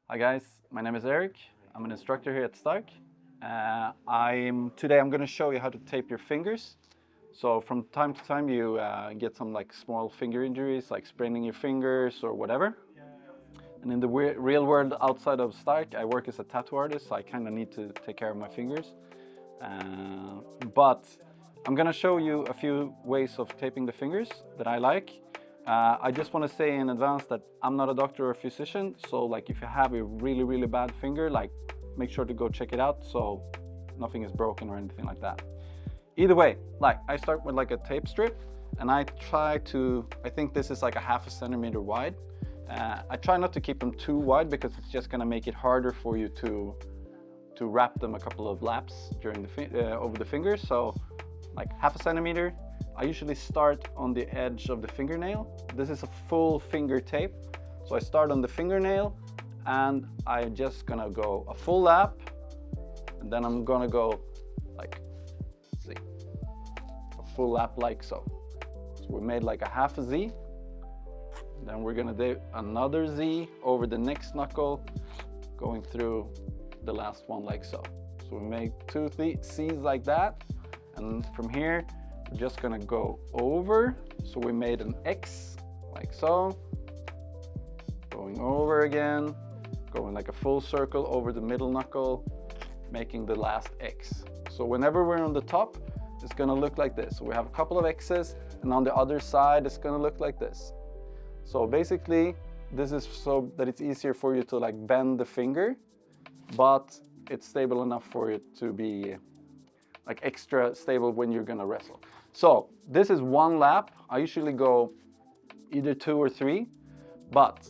Hi guys, my name is Erik. I'm an instructor here at Stark. Today I'm going to show you how to tape your fingers. So from time to time you get some small finger injuries, like spraining your fingers or whatever. And in the real world outside of Stark, I work as a tattoo artist, so I kind of need to take care of my fingers. But I'm going to show you a few ways of taping the fingers that I like. I just want to say in advance that I'm not a doctor or a physician, so if you have a really bad finger, make sure to go check it out so nothing is broken or anything like that. Either way, I start with a tape strip, and I think this is a half a centimeter wide. I try not to keep them too wide because it's just going to make it harder for you to wrap them a couple of laps during over the fingers. So half a centimeter. I usually start on the edge of the fingernail. This is a full finger tape. So I start on the fingernail and I'm just gonna go a full lap, and then I'm gonna go a full lap like so. So we made a half a Z. Then we're gonna do another Z over the next knuckle, going through the last one like so. So we make two C's like that, and from here we're just gonna go over. So we made an X like so, going over again, going like a full circle over the middle knuckle, making the last X. So whenever we're on the top, it's gonna look like this. So we have a couple of X's, and on the other side it's gonna look like this. So basically this is so that it's easier for you to bend the finger, but it's stable enough for it to be extra stable when you're gonna wrestle. So this is one lap. I usually go either 2 or 3, but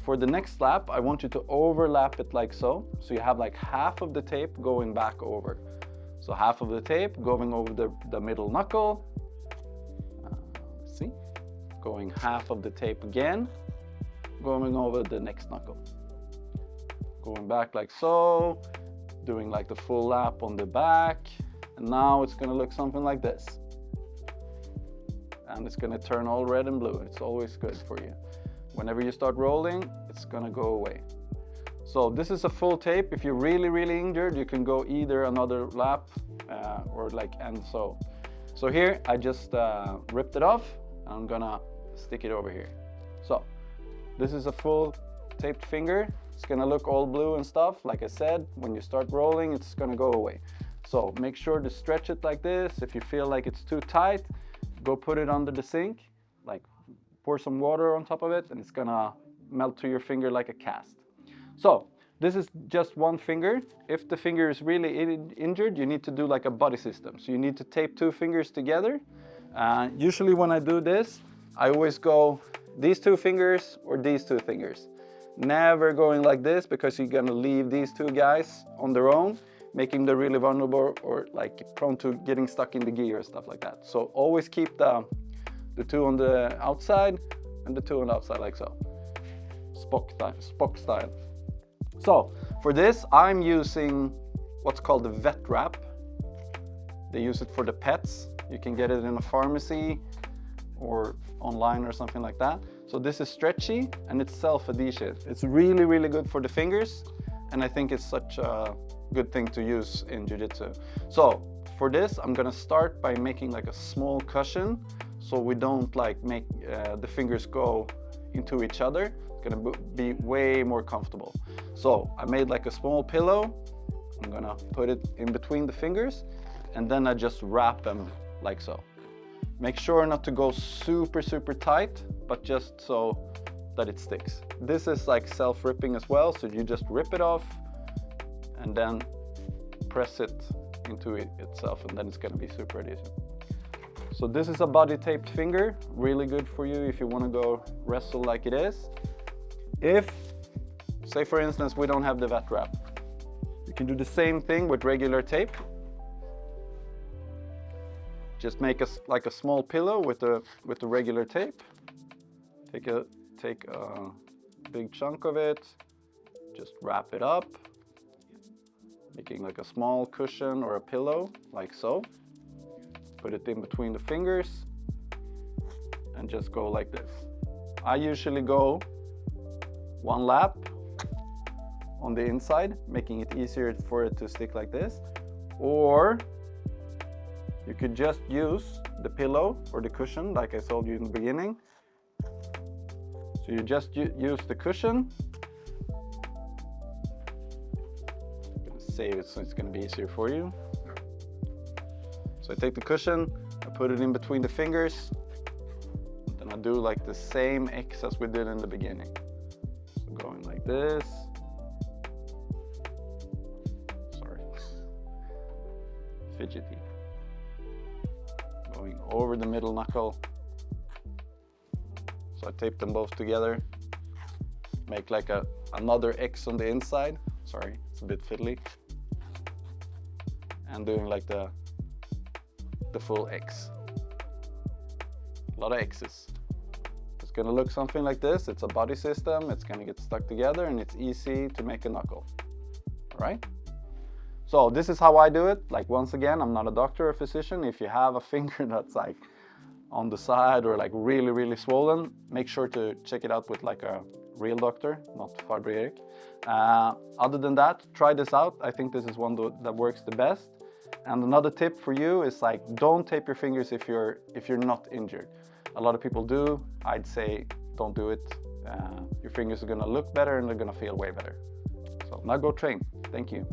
for the next lap I want you to overlap it like so. So you have half of the tape going back over. So half of the tape going over the middle knuckle. See? Going half of the tape again, going over the next knuckle. Going back like so, doing the full lap on the back. And now it's gonna look something like this. And it's gonna turn all red and blue. It's always good for you. Whenever you start rolling, it's gonna go away. So this is a full tape. If you're really injured, you can go either another lap or and so. So here I just ripped it off. I'm gonna stick it over here. So this is a full taped finger. It's gonna look all blue and stuff. Like I said, when you start rolling, it's gonna go away. So make sure to stretch it like this. If you feel like it's too tight, go put it under the sink, pour some water on top of it, and it's gonna melt to your finger like a cast. So this is just one finger. If the finger is really injured, you need to do a buddy system. So you need to tape 2 fingers together. Usually when I do this, I always go these 2 fingers or these 2 fingers. Never going like this, because you're gonna leave these 2 guys on their own, making them really vulnerable or prone to getting stuck in the gear and stuff like that. So always keep the 2 on the outside and the 2 on the outside like so. Spock style. So for this, I'm using what's called the vet wrap. They use it for the pets. You can get it in a pharmacy or online or something like that. So this is stretchy and it's self-adhesive. It's really good for the fingers, and I think it's such a good thing to use in Jiu-Jitsu. So for this, I'm gonna start by making a small cushion, so we don't make the fingers go into each other. It's gonna be way more comfortable. So I made a small pillow. I'm gonna put it in between the fingers, and then I just wrap them like so. Make sure not to go super tight, but just so that it sticks. This is self-ripping as well, so you just rip it off and then press it into itself, and then it's gonna be super adhesive. So this is a body taped finger, really good for you if you wanna go wrestle like it is. If, say for instance, we don't have the vet wrap, you can do the same thing with regular tape. Just make a small pillow with the regular tape. Take a big chunk of it, just wrap it up, making a small cushion or a pillow like so. Put it in between the fingers and just go like this. I usually go 1 lap on the inside, making it easier for it to stick like this. Or you could just use the pillow or the cushion like I told you in the beginning. So you just use the cushion. I'm gonna save it so it's gonna be easier for you. So I take the cushion, I put it in between the fingers, then I do like the same X as we did in the beginning. So going like this. Sorry. Fidgety. Going over the middle knuckle. So I tape them both together. Make like another X on the inside. Sorry, it's a bit fiddly. And doing like the full X. A lot of X's. It's gonna look something like this. It's a body system. It's gonna get stuck together and it's easy to make a knuckle. All right? So this is how I do it. Like once again, I'm not a doctor or physician. If you have a finger that's like on the side or like really, really swollen, make sure to check it out with like a real doctor, not Farbror Erik. Other than that, try this out. I think this is one that works the best. And another tip for you is like, don't tape your fingers if you're not injured. A lot of people do. I'd say don't do it. Your fingers are gonna look better and they're gonna feel way better. So now go train. Thank you.